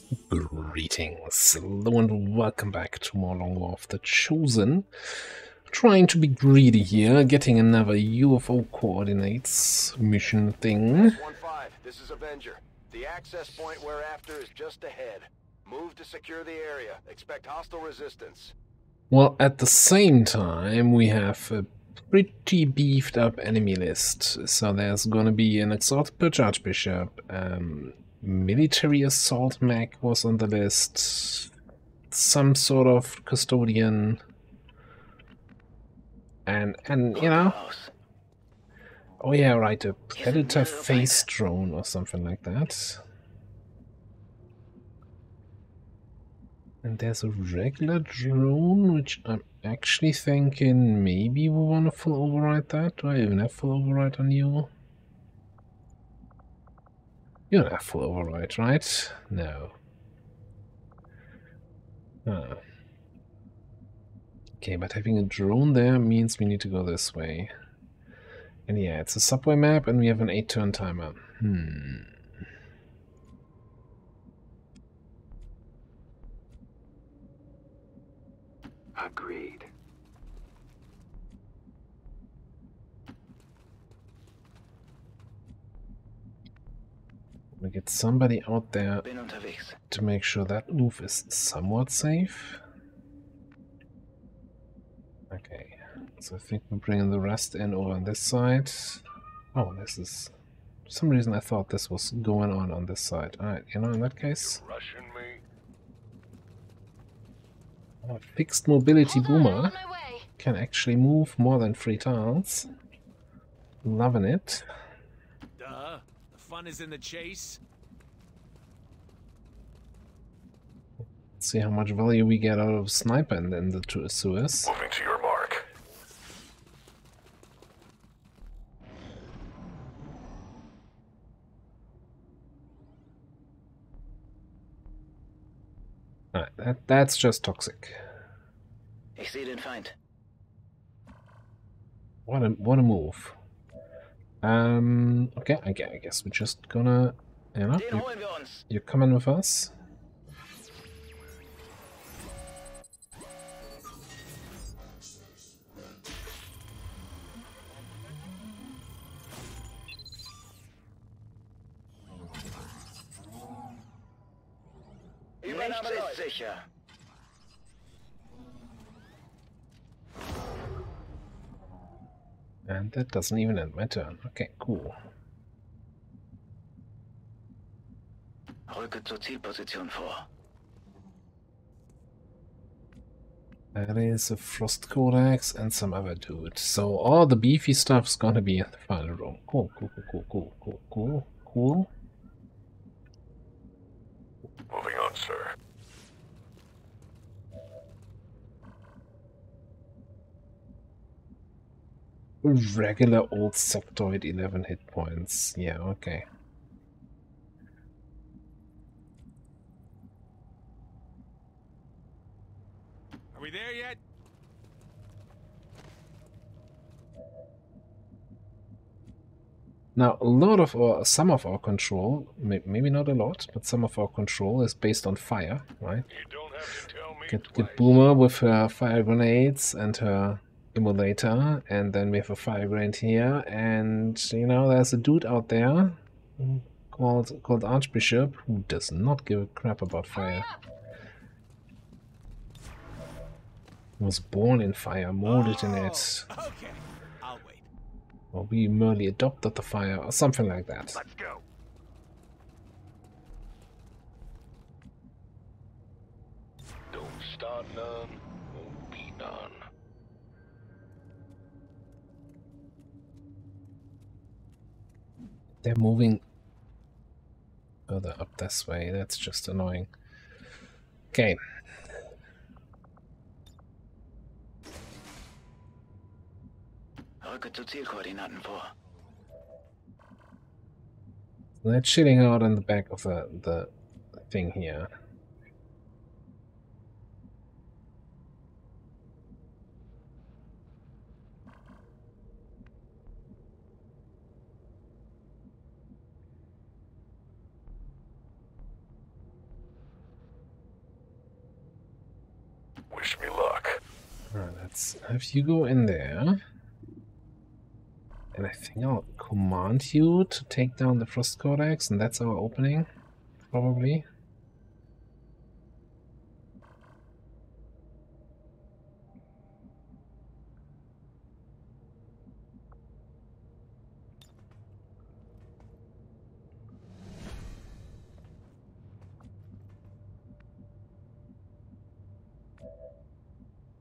Greetings, hello and welcome back to more Long War of the Chosen. Trying to be greedy here, getting another UFO coordinates mission thing. 1-5, this is Avenger. The access point we're after is just ahead. Move to secure the area. Expect hostile resistance. Well, at the same time, we have a pretty beefed up enemy list. So there's gonna be an Exalted Purge Archbishop, military assault mech was on the list, some sort of custodian, and you know, oh yeah, right, a predator face drone or something like that. And there's a regular drone, which I'm actually thinking maybe we want to full override that. Do I even have full override on you? You don't have full override, right? No. Ah. Okay, but having a drone there means we need to go this way. And yeah, it's a subway map and we have an 8-turn timer. Agreed. We get somebody out there to make sure that move is somewhat safe. Okay, so I think we're bringing the rest in over on this side. Oh, this is... For some reason I thought this was going on this side. Alright, you know, in that case... A fixed mobility boomer can actually move more than 3 tiles. Loving it. Duh. The fun is in the chase. Let's see how much value we get out of sniper in the Suez. Moving to your mark. Alright, that's just toxic. Ich sehe den Feind. What a move. Okay, I guess we're just gonna, you know, Den holen wir uns. you're coming with us. Nichts ist sicher. And that doesn't even end my turn. Okay, cool. Rücke zur Zielposition vor. That is a Frost Codex and some other dude. So all the beefy stuff's gonna be in the final room. Cool. Moving on, sir. Regular old sectoid, 11 hit points. Yeah, okay. Are we there yet? Now, some of our control, maybe not a lot, but some of our control is based on fire, right? You don't have to tell me Get Boomer with her fire grenades and her immolator, and then we have a fire grenade here, and you know, there's a dude out there called Archbishop who does not give a crap about fire. He was born in fire, molded in it. Okay. I'll wait. Or we merely adopted the fire, or something like that. Let's go. Don't start none, won't be none. They're moving further up this way, that's just annoying. Okay. Rücke zu Zielkoordinaten vor. They're chilling out in the back of the thing here. let's have you go in there. And I think I'll command you to take down the Frost Codex, and that's our opening, probably.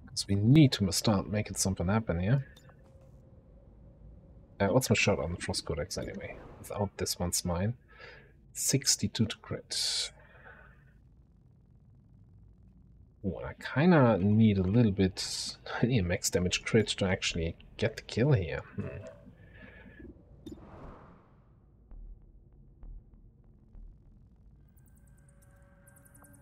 Because we need to start making something happen here. What's my shot on the Frost Codex anyway? Without this one's mine. 62 to crit. Oh, I kinda need a little bit... I need a max damage crit to actually get the kill here.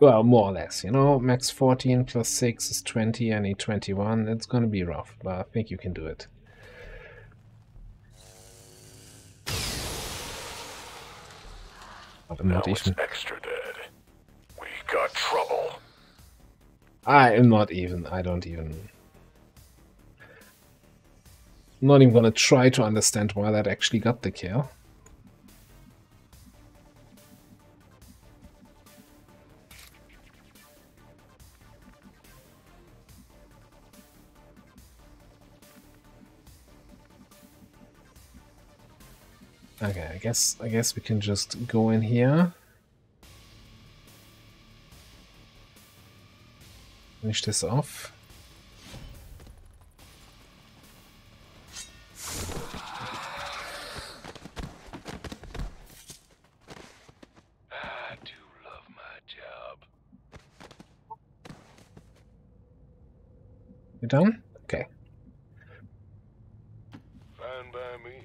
Well, more or less, you know, max 14 plus 6 is 20, I need 21. It's gonna be rough, but I think you can do it. I'm not even extra dead. We got trouble. I am not even. I don't even. I'm not even gonna try to understand why that actually got the kill. Okay, I guess we can just go in here. Finish this off. I do love my job. You done? Okay. Fine by me.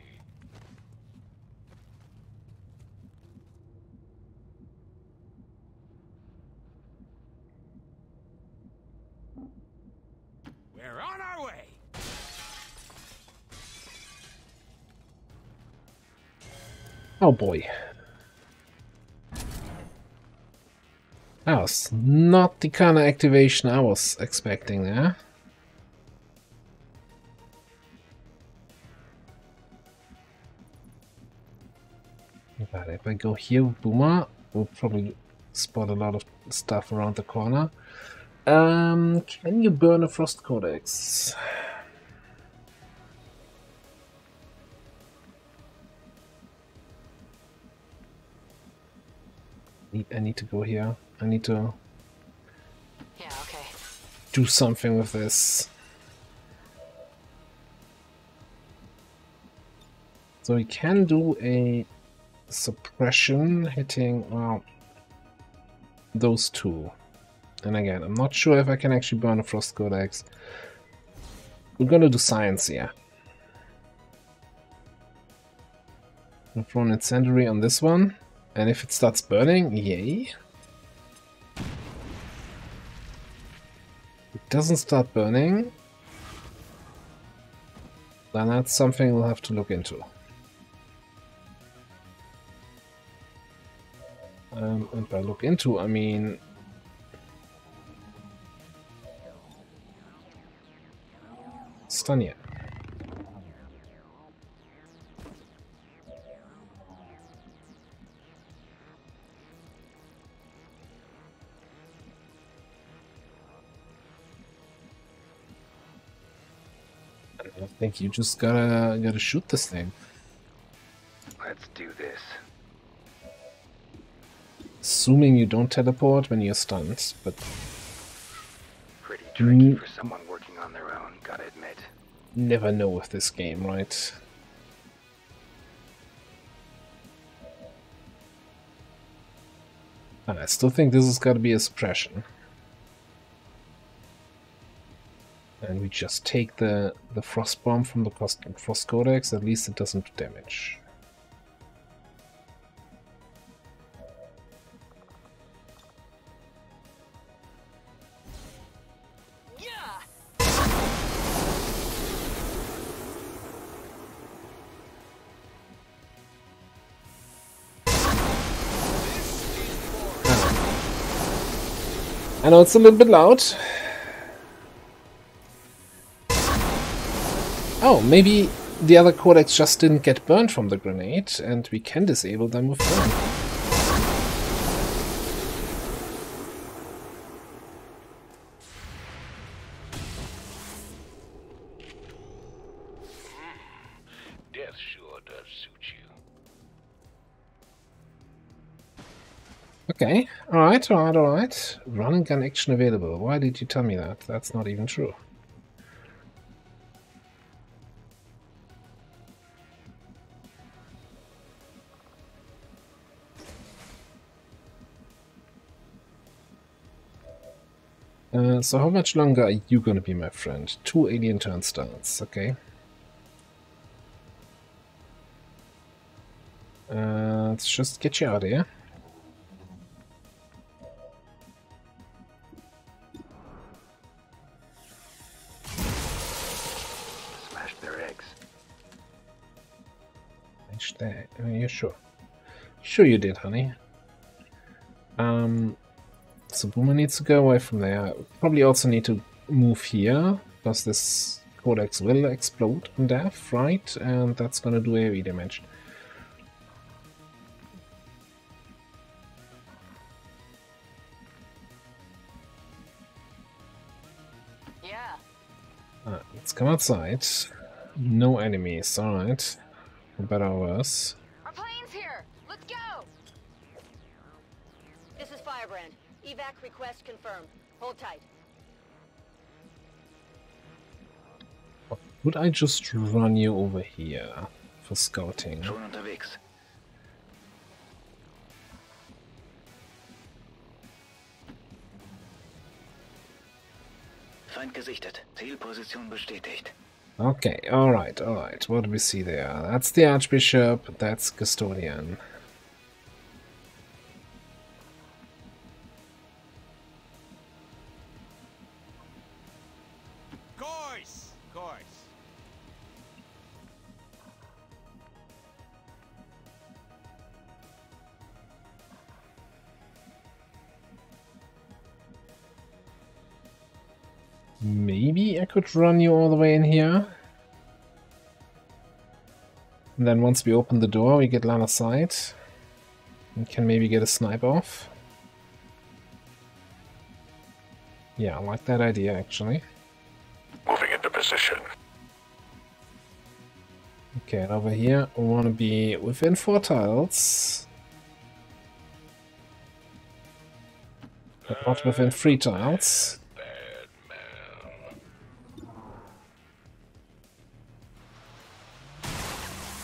We're on our way. Oh boy. That was not the kind of activation I was expecting there. But if I go here with Boomer, we'll probably spot a lot of stuff around the corner. Can you burn a Frost Codex? I need to go here. I need to do something with this. So we can do a suppression hitting, well, those two. And again, I'm not sure if I can actually burn a Frost Codex. We're gonna do science here. I'm throwing incendiary on this one, and if it starts burning, yay. It doesn't start burning, then that's something we'll have to look into. And by look into, I mean stun it. I think you just gotta shoot this thing. Let's do this. Assuming you don't teleport when you're stunned, but Pretty tricky for someone working on their own, gotta admit. never know with this game, right? And I still think this has got to be a suppression. And we just take the Frost Bomb from the Frost Codex, at least it doesn't do damage. I know it's a little bit loud. Oh, maybe the other codex just didn't get burned from the grenade, and we can disable them with burn. Death sure does suit you. Okay, alright, alright, alright. Run and gun action available. Why did you tell me that? That's not even true. So how much longer are you gonna be my friend? 2 alien turnstiles, okay. Let's just get you out of here. Smash their eggs. Yeah, sure. Sure you did, honey. So Boomer needs to go away from there. Probably also need to move here, because this codex will explode on death, right? And that's gonna do AoE damage. Yeah. Let's come outside. No enemies, alright. For better or worse. Our plane's here. Let's go. This is Firebrand. Evac request confirmed. Hold tight. Would I just run you over here for scouting? Schon unterwegs. Feind gesichtet. Zielposition bestätigt. Okay, alright, alright. What do we see there? That's the Archbishop, that's Custodian. Course. Maybe I could run you all the way in here. And then once we open the door, we get line of sight. And can maybe get a snipe off. Yeah, I like that idea, actually. Moving into position. Okay, and over here, we want to be within 4 tiles. But not within 3 tiles. Bad man.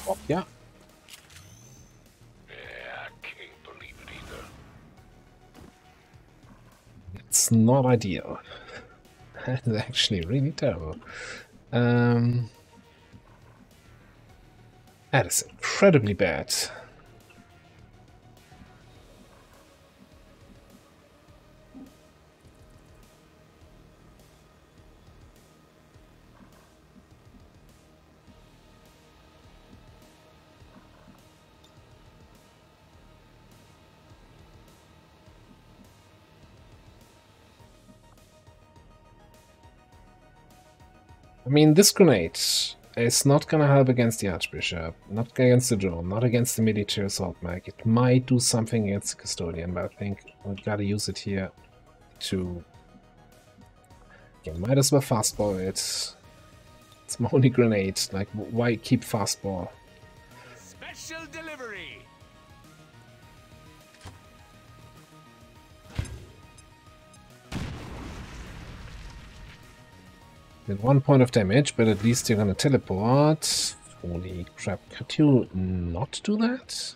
Oh, yeah. Yeah, I can't believe it either. It's not ideal. That's actually really terrible. That is incredibly bad. I mean, this grenade is not gonna help against the Archbishop, not against the drone, not against the military assault mag. It might do something against the Custodian, but I think we gotta use it here to... Okay, might as well fastball it. It's my only grenade, like, why keep fastball? Special delivery. Did 1 point of damage, but at least you're gonna teleport. Holy crap, could you not do that?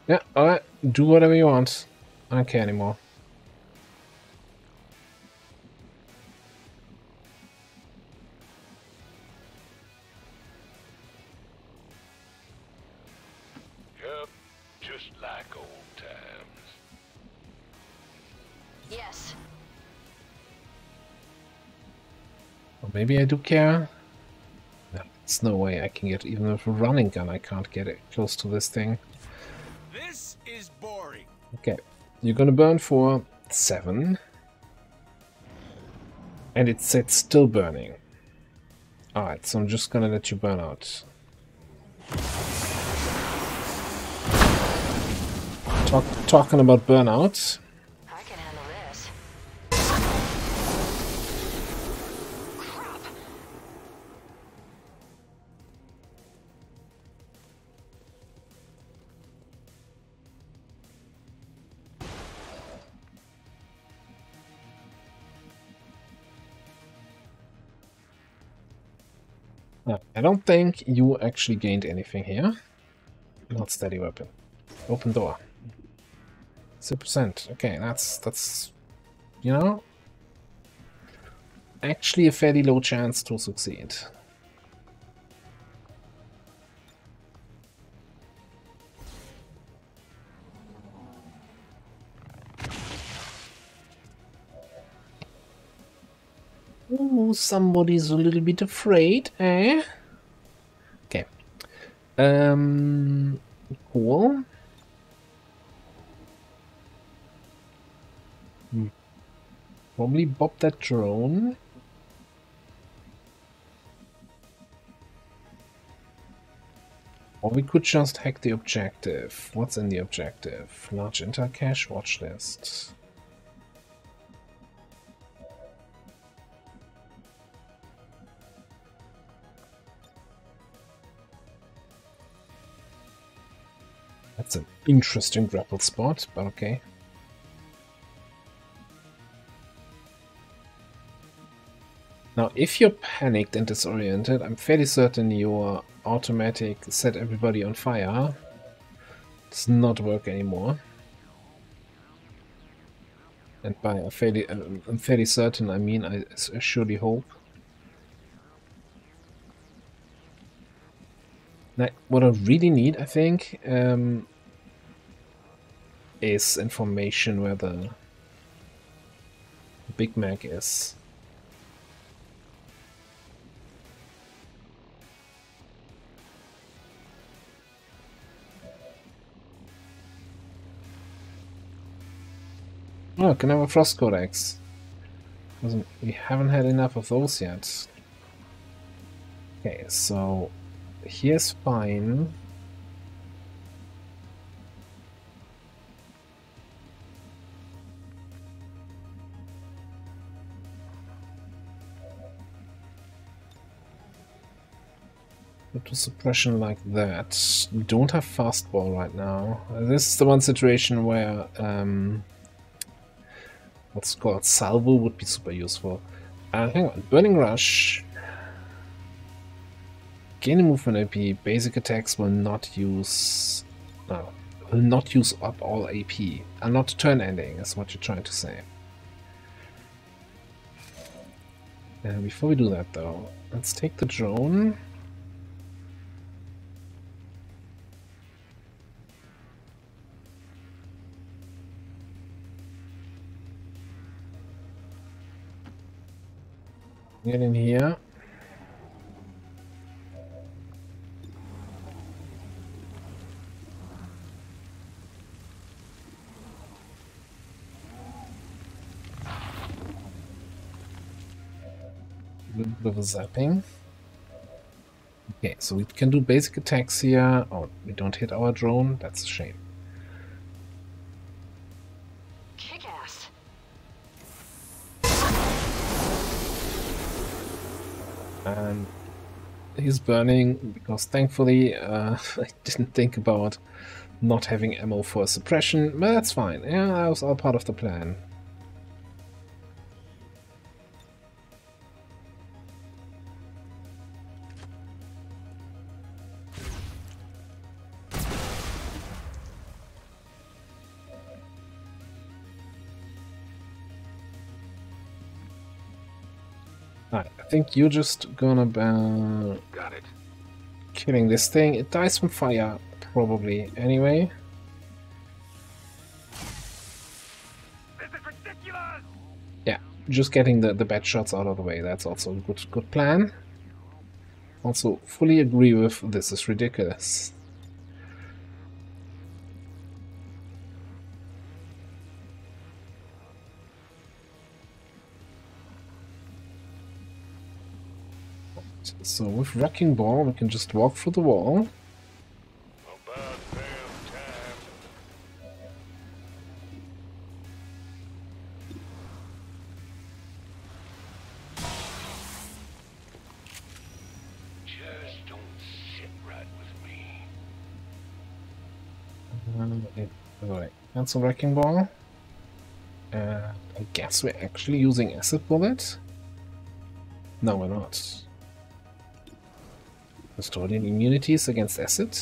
Yeah, alright, do whatever you want. I don't care anymore. Yep, just like old times. Yes. Or maybe I do care. No, There's no way I can get, even with a running gun, I can't get it close to this thing. This is boring. Okay, you're gonna burn for 7. And it said still burning. Alright, so I'm just gonna let you burn out. Talking about burnout. I can handle this. Crap. No, I don't think you actually gained anything here. Not steady weapon. Open door. 6%. Okay, that's you know, actually a fairly low chance to succeed. Ooh, somebody's a little bit afraid, eh? Okay. Cool. Probably bob that drone. Or we could just hack the objective. What's in the objective? Large inter-cache watch list. That's an interesting grapple spot, but okay. Now, if you're panicked and disoriented, I'm fairly certain your automatic set everybody on fire does not work anymore. And by I'm fairly certain, I mean I surely hope. Now, what I really need, I think, is information where the Big Mac is. Oh, can I have a Frost Codex? We haven't had enough of those yet. Okay, so here's fine. To suppression like that. We don't have fastball right now. This is the one situation where what's called salvo would be super useful. Hang on, burning rush. Gain a movement AP. Basic attacks will not use up all AP. Are not turn ending, is what you're trying to say. Before we do that though, let's take the drone. Get in here. A little bit of a zapping. Okay, so we can do basic attacks here. Oh, we don't hit our drone. That's a shame. Kick-ass. And he's burning because thankfully I didn't think about not having ammo for suppression, but that's fine. Yeah, that was all part of the plan. Alright, I think you're just gonna be Got it. killing this thing. It dies from fire, probably, anyway. This is ridiculous! Yeah, just getting the bad shots out of the way, that's also a good plan. Also, fully agree with this is ridiculous. So with Wrecking Ball, we can just walk through the wall. About damn time. Just don't sit right with me. Alright, cancel Wrecking Ball. I guess we're actually using Acid Bullet? No, we're not. Custodian immunities against acid?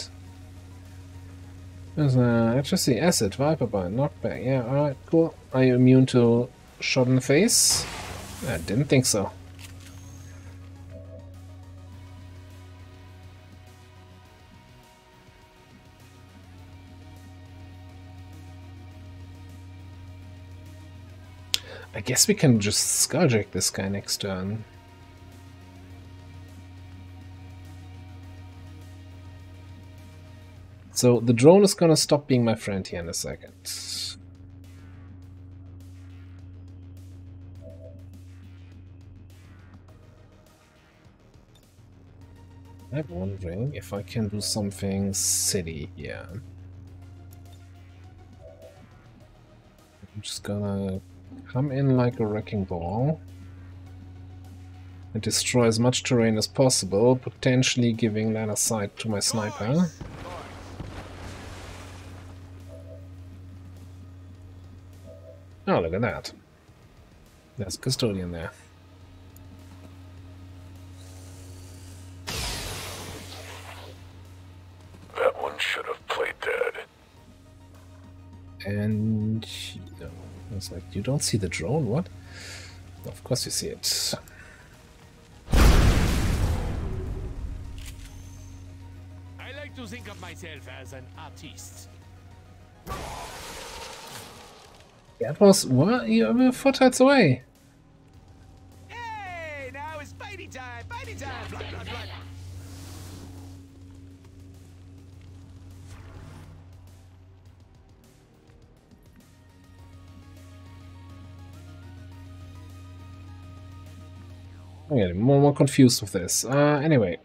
There's HSC, acid, Viper Bind, knockback. Yeah, alright, cool. Are you immune to shot in the face? I didn't think so. I guess we can just Skulljack this guy next turn. So the drone is gonna stop being my friend here in a second. I'm wondering if I can do something silly here. I'm just gonna come in like a wrecking ball and destroy as much terrain as possible, potentially giving line of sight to my sniper. Oh, look at that. There's a custodian there. That one should have played dead. And no, I was like, you don't see the drone? What? Of course you see it. I like to think of myself as an artist. That was what? You were 4 tiles away. Hey, now it's fighting time! Fighting time! Blood, blood, blood. I'm getting more and more confused with this. Anyway.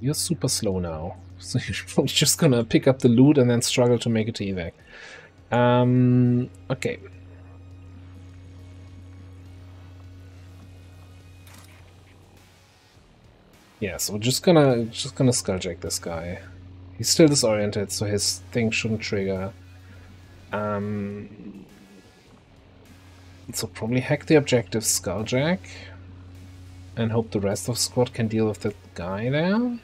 You're super slow now. So you're just gonna pick up the loot and then struggle to make it to evac. Okay. Yeah, so we're just gonna skulljack this guy. He's still disoriented, so his thing shouldn't trigger. So probably hack the objective skulljack and hope the rest of the squad can deal with that guy there.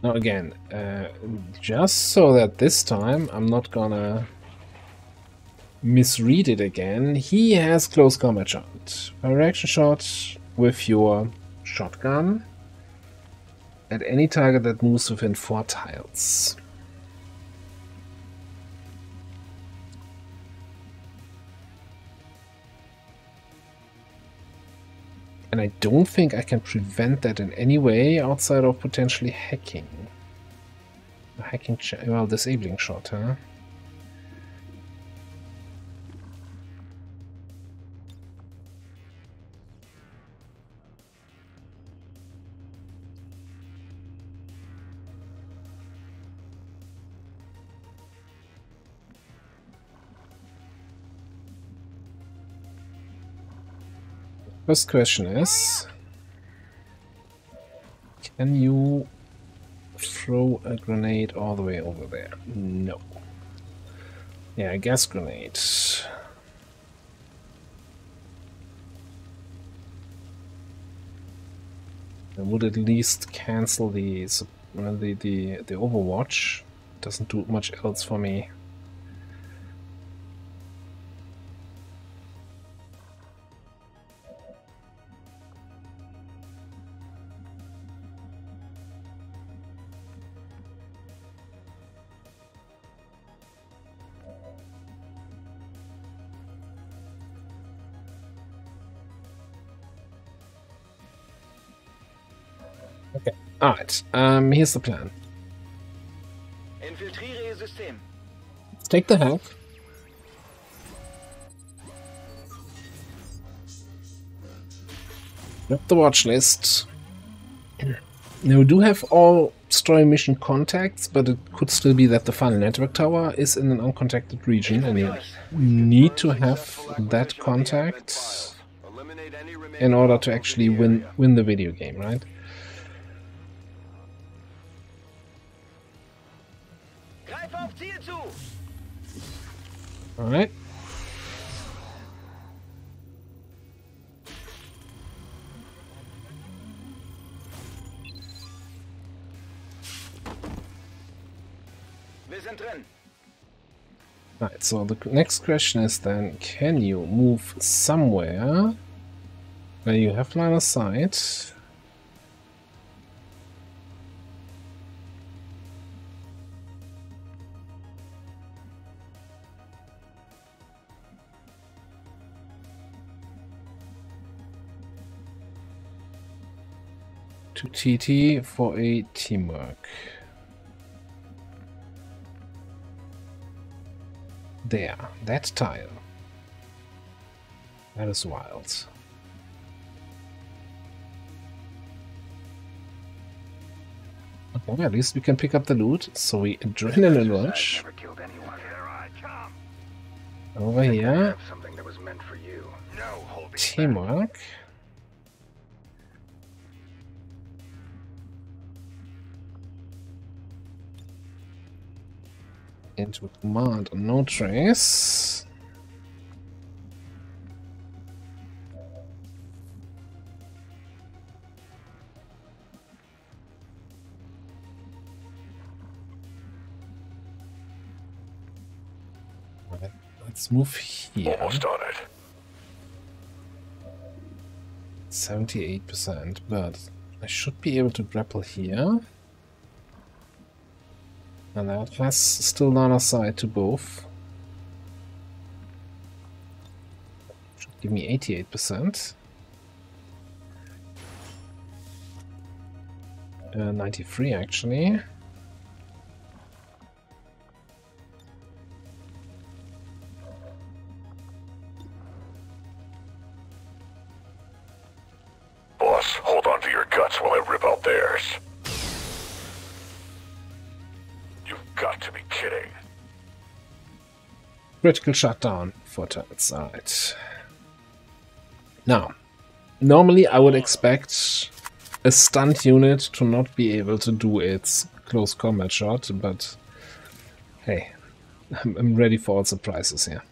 Now again, just so that this time I'm not gonna misread it again, he has close combat shot. Direction shot with your shotgun at any target that moves within 4 tiles. And I don't think I can prevent that in any way outside of potentially hacking. Hacking, well, disabling shot, huh? First question is, can you throw a grenade all the way over there? No. Yeah, a gas grenade. It would at least cancel the Overwatch. Doesn't do much else for me. Okay. Alright. Here's the plan. Infiltriere Ihr System. Let's take the help. Grab the watch list. Now we do have all story mission contacts, but it could still be that the final network tower is in an uncontacted region, and you need to have that contact in order to actually win the video game, right? Greif auf Ziel zu! Alright. Wir sind drin. Right, so the next question is then, can you move somewhere where you have line of sight? To TT for a teamwork. There, that tile. That is wild. Okay, at least we can pick up the loot, so we adrenaline rush. Never killed anyone. Here I come. Over I here, have something that was meant for you. No holding back. teamwork. Into command and no trace. Right, let's move here. Almost on it. 78%, but I should be able to grapple here. And that has still line of sight to both. Should give me 88%. 93 actually. Boss, hold on to your guts while I rip out theirs. You've got to be kidding. Critical shutdown for turret side. Now, normally I would expect a stunned unit to not be able to do its close combat shot, but hey, I'm ready for all surprises here.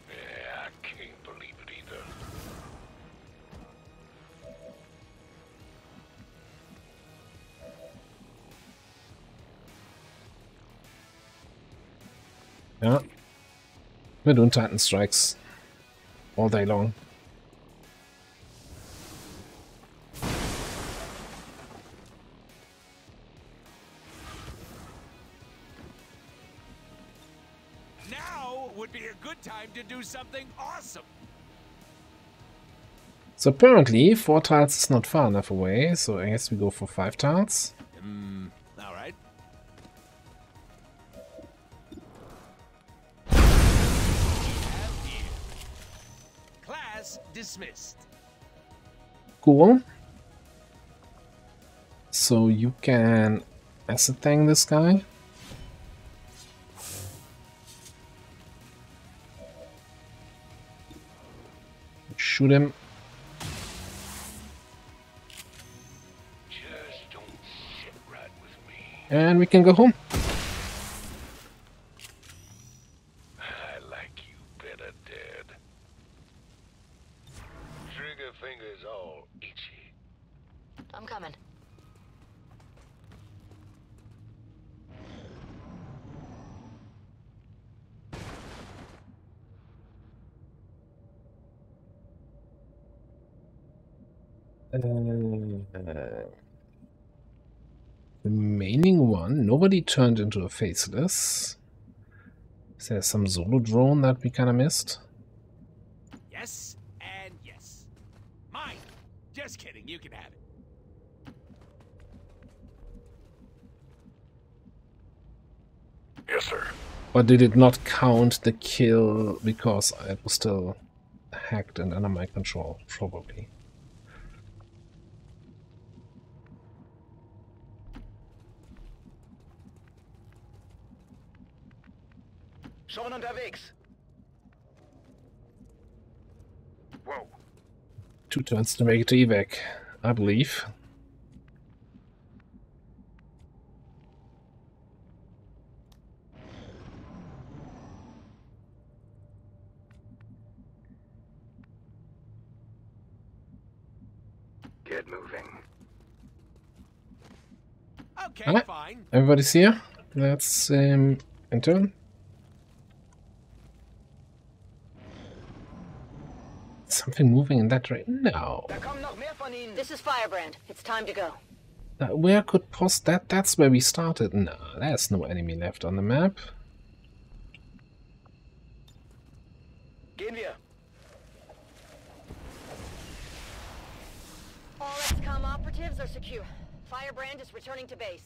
Yeah, I can't believe it either. Ja. Wir tun Titan Strikes all day long. Now would be a good time to do something awesome. So apparently 4 tiles is not far enough away, so I guess we go for 5 tiles. All right. Class dismissed. Cool. So you can acid thing this guy. Shoot him. Just don't sit right with me. And we can go home. I like you better dead. Trigger finger's all itchy. I'm coming. Remaining one. Nobody turned into a faceless. Is there some solo drone that we kind of missed? Yes and yes. Mine. Just kidding. You can have it. Yes, sir. Or did it not count the kill because it was still hacked and under my control? Probably. Schon unterwegs. Whoa. 2 turns to make it to evac, I believe. Get moving. Okay, Alright. fine. Everybody's here. Let's enter. Something moving in that direction? No. Da kommen noch mehr von ihnen. This is Firebrand. It's time to go. Where could post that? That's where we started. No, there's no enemy left on the map. Gehen wir. All XCOM operatives are secure. Firebrand is returning to base.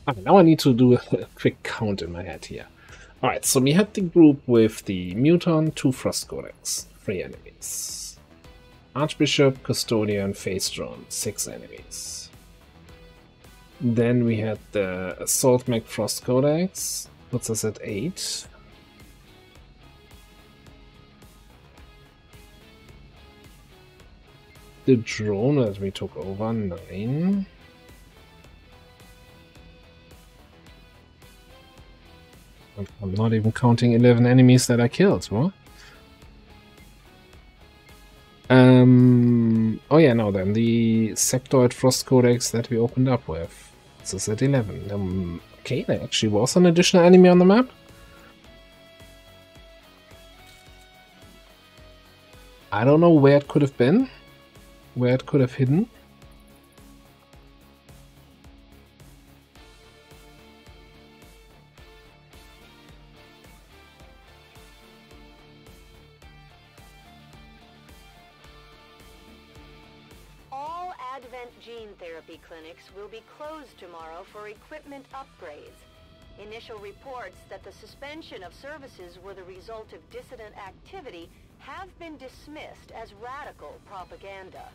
Okay, now I need to do a quick count in my head here. Alright, so we had the group with the Muton, 2 Frost Codex, 3 enemies. Archbishop, Custodian, Phase Drone, 6 enemies. Then we had the Assault Mech Frost Codex, puts us at 8. The drone that we took over, 9. I'm not even counting 11 enemies that I killed, what? Oh yeah, no, then the Sectoid Frost Codex that we opened up with. This is at 11. Okay, there actually was an additional enemy on the map. I don't know where it could have been, where it could have hidden. All Advent gene therapy clinics will be closed tomorrow for equipment upgrades. Initial reports that the suspension of services were the result of dissident activity have been dismissed as radical propaganda.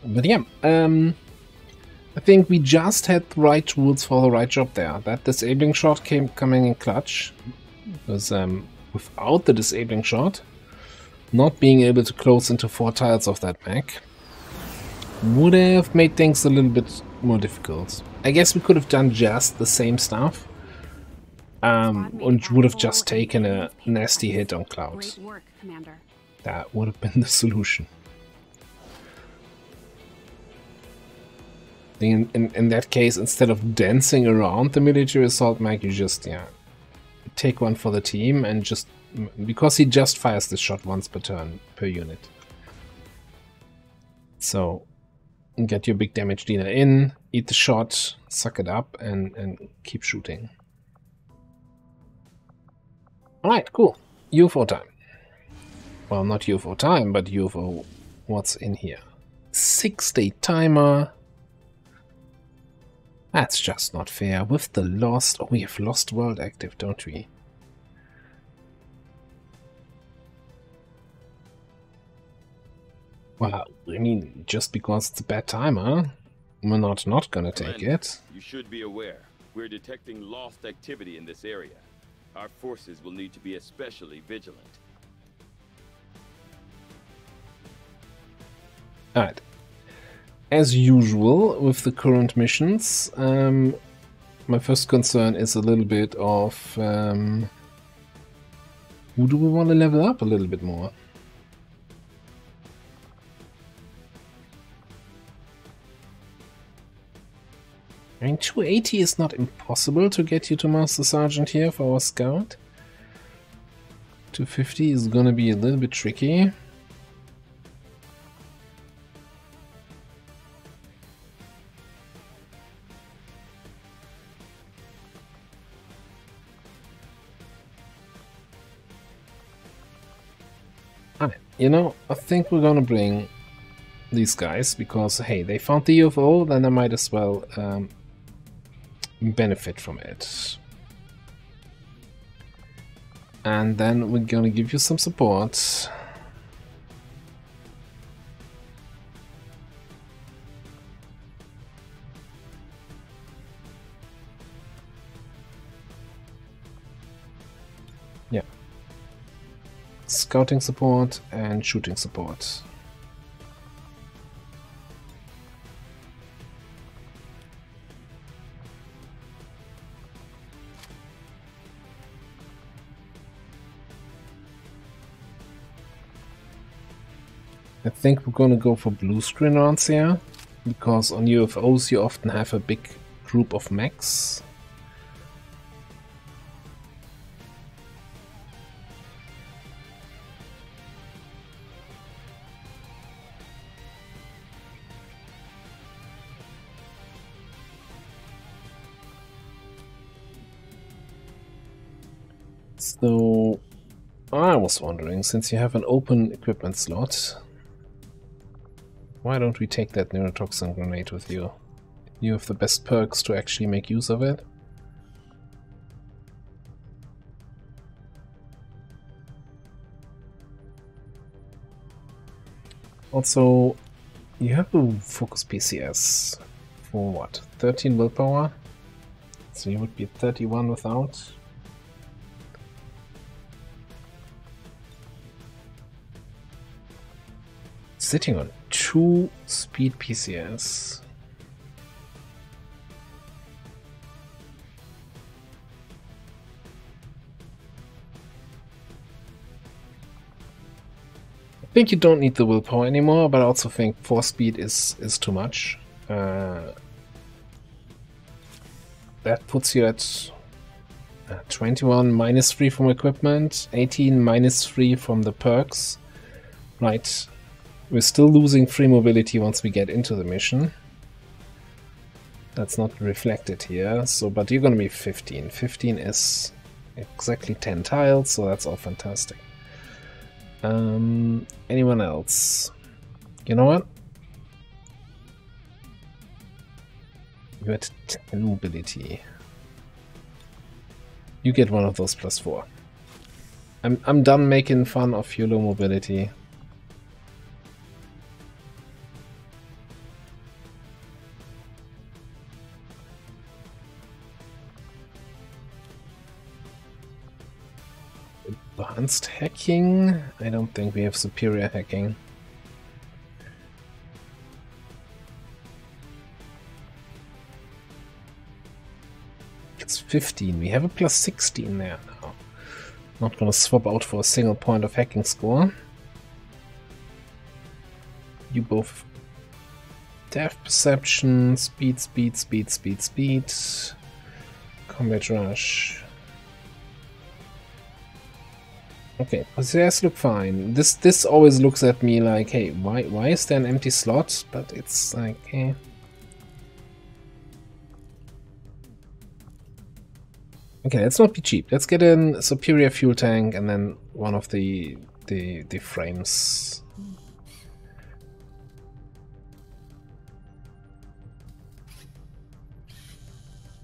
But yeah, I think we just had the right tools for the right job there. That disabling shot coming in clutch, because without the disabling shot, not being able to close into 4 tiles of that mech would have made things a little bit more difficult. I guess we could have done just the same stuff, and would have just taken a nasty hit on Cloud. Great work, Commander. That would have been the solution. In that case, instead of dancing around the military assault mech, you just take one for the team and just, because he just fires this shot once per turn per unit. So get your big damage dealer in, eat the shot, suck it up, and keep shooting. Alright, cool. UFO time. Well, not UFO time, but UFO what's in here. 6-day timer. That's just not fair. With the lost... Oh, we have Lost World active, don't we? Well, I mean, just because it's a bad timer, we're not gonna take it. You should be aware. We're detecting lost activity in this area. Our forces will need to be especially vigilant. Alright. As usual with the current missions, my first concern is a little bit of who do we want to level up a little bit more? I mean, 280 is not impossible to get you to Master Sergeant here for our scout. 250 is gonna be a little bit tricky. You know, I think we're gonna bring these guys because, hey, they found the UFO, then I might as well benefit from it. And then we're gonna give you some support. Yeah. Scouting support and shooting support. I think we're gonna go for blue screen rounds here, because on UFOs you often have a big group of mechs. So I was wondering, since you have an open equipment slot, why don't we take that neurotoxin grenade with you? You have the best perks to actually make use of it. Also, you have a focus PCS for what? 13 willpower? So you would be 31 without. Sitting on 2 speed PCS. I think you don't need the willpower anymore, but I also think 4 speed is too much. That puts you at 21 minus 3 from equipment, 18 minus 3 from the perks. Right. We're still losing free mobility once we get into the mission. That's not reflected here, so but you're gonna be 15. 15 is exactly 10 tiles, so that's all fantastic. Anyone else? You know what? You're at 10 mobility. You get one of those +4. I'm done making fun of your low mobility. Advanced hacking? I don't think we have superior hacking. It's 15. We have a +16 there now. Not gonna swap out for a single point of hacking score. You both depth perception, speed, speed, speed, speed, speed, combat rush. Okay, PCS look fine. This always looks at me like, hey, why is there an empty slot? But it's like, eh. Okay, let's not be cheap. Let's get in a superior fuel tank and then one of the frames.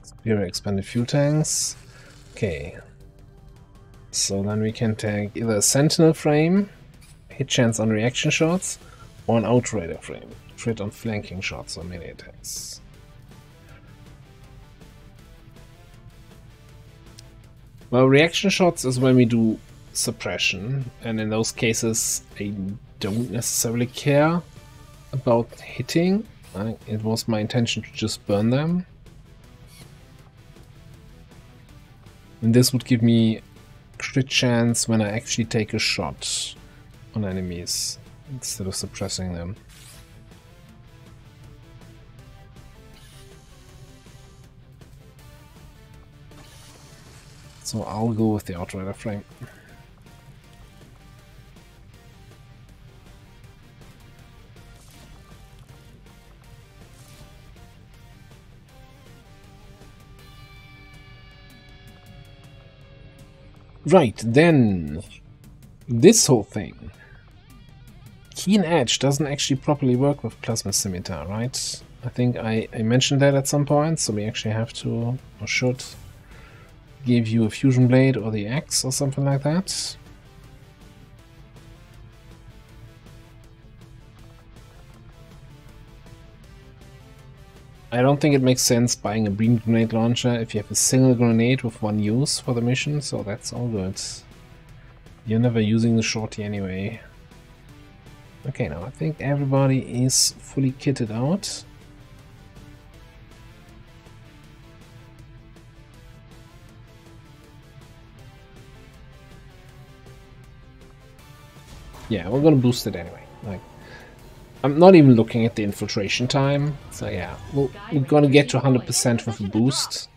Superior expanded fuel tanks. Okay. So then we can take either a sentinel frame, hit chance on reaction shots, or an outrider frame, crit on flanking shots or melee attacks. Well, reaction shots is when we do suppression, and in those cases I don't necessarily care about hitting. It was my intention to just burn them. And this would give me crit chance when I actually take a shot on enemies instead of suppressing them. So I'll go with the outrider frame. Right, then this whole thing Keen Edge doesn't actually properly work with Plasma Scimitar, right? I think I mentioned that at some point, so we actually have to, or should, give you a Fusion Blade or the Axe or something like that. I don't think it makes sense buying a beam grenade launcher if you have a single grenade with one use for the mission, so that's all good. You're never using the shorty anyway. Okay, now I think everybody is fully kitted out. Yeah, we're gonna boost it anyway. Like, I'm not even looking at the infiltration time, so yeah, we're gonna get to 100% with a boost.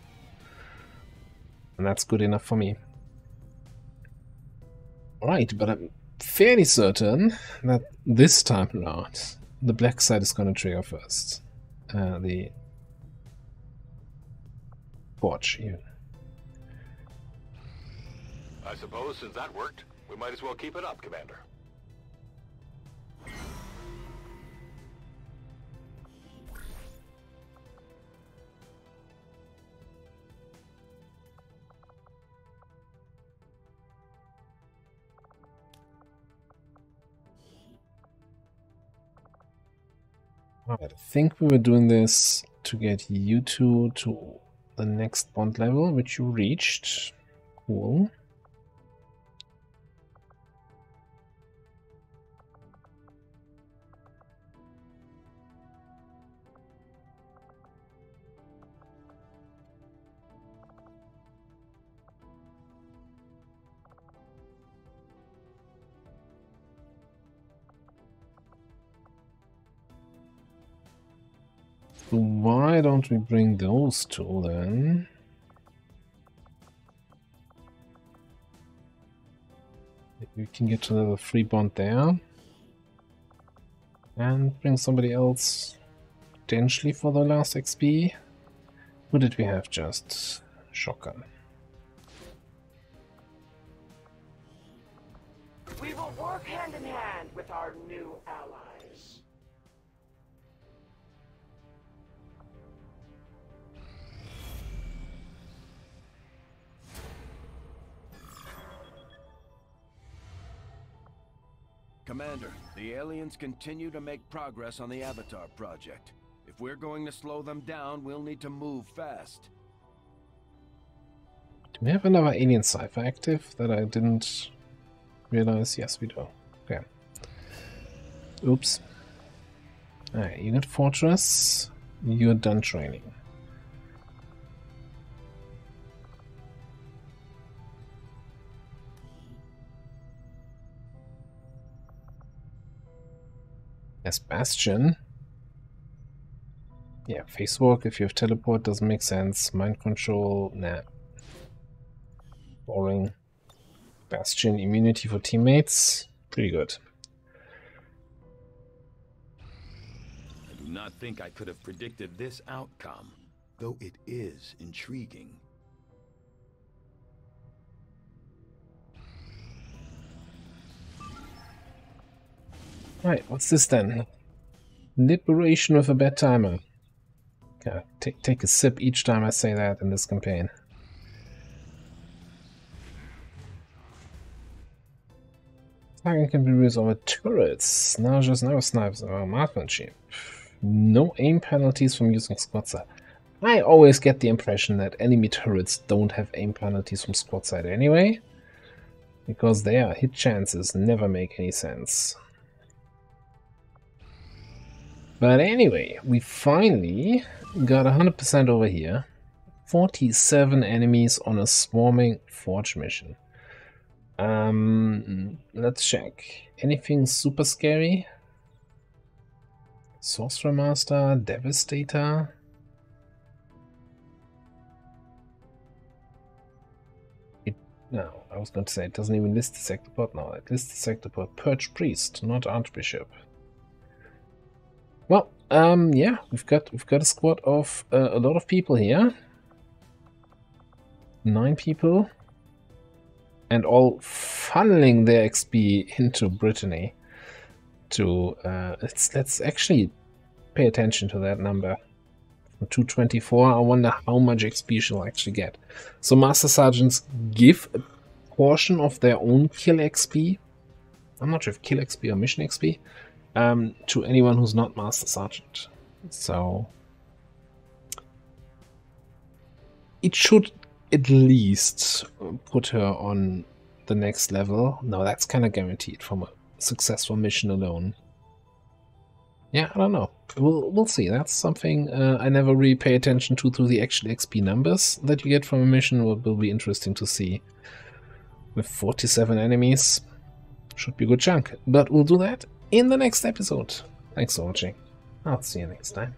And that's good enough for me. Alright, but I'm fairly certain that this time around, the black side is gonna trigger first. The Forge, even. I suppose since that worked, we might as well keep it up, Commander. Alright, I think we were doing this to get you two to the next bond level, which you reached. Cool. So why don't we bring those two then? Maybe we can get to level 3 bond there. And bring somebody else potentially for the last XP. Who did we have just? Shotgun. We will work hand in hand with our new allies. Commander, the aliens continue to make progress on the Avatar project. If we're going to slow them down, we'll need to move fast. Do we have another alien cipher active that I didn't realize? Yes, we do. Okay. Oops. Alright, you got Fortress. You're done training. Yes, Bastion. Yeah, face walk if you have teleport doesn't make sense. Mind control, nah. Boring. Bastion, immunity for teammates, pretty good. I do not think I could have predicted this outcome, though it is intriguing. Right, what's this then? Liberation with a bad timer. Okay, take a sip each time I say that in this campaign. Target can be used over turrets, now just never snipes or marksmanship. No aim penalties from using squad side. I always get the impression that enemy turrets don't have aim penalties from squad side anyway, because their hit chances never make any sense. But anyway, we finally got 100% over here. 47 enemies on a swarming Forge mission. Let's check. Anything super scary? Sorcerer Master, Devastator. No, I was going to say it doesn't even list the Sectopod. No, it lists the Sectopod. Purge Priest, not Archbishop. Well, yeah, we've got a squad of a lot of people here. 9 people. And all funneling their XP into Brittany. to let's actually pay attention to that number. From 224, I wonder how much XP she'll actually get. So Master Sergeants give a portion of their own kill XP. I'm not sure if kill XP or mission XP to anyone who's not Master Sergeant. So it should at least put her on the next level. No, that's kind of guaranteed from a successful mission alone. Yeah, I don't know. We'll see. That's something I never really pay attention to the actual XP numbers that you get from a mission. Will be interesting to see. With 47 enemies, should be a good chunk. But we'll do that in the next episode. Thanks for watching. I'll see you next time.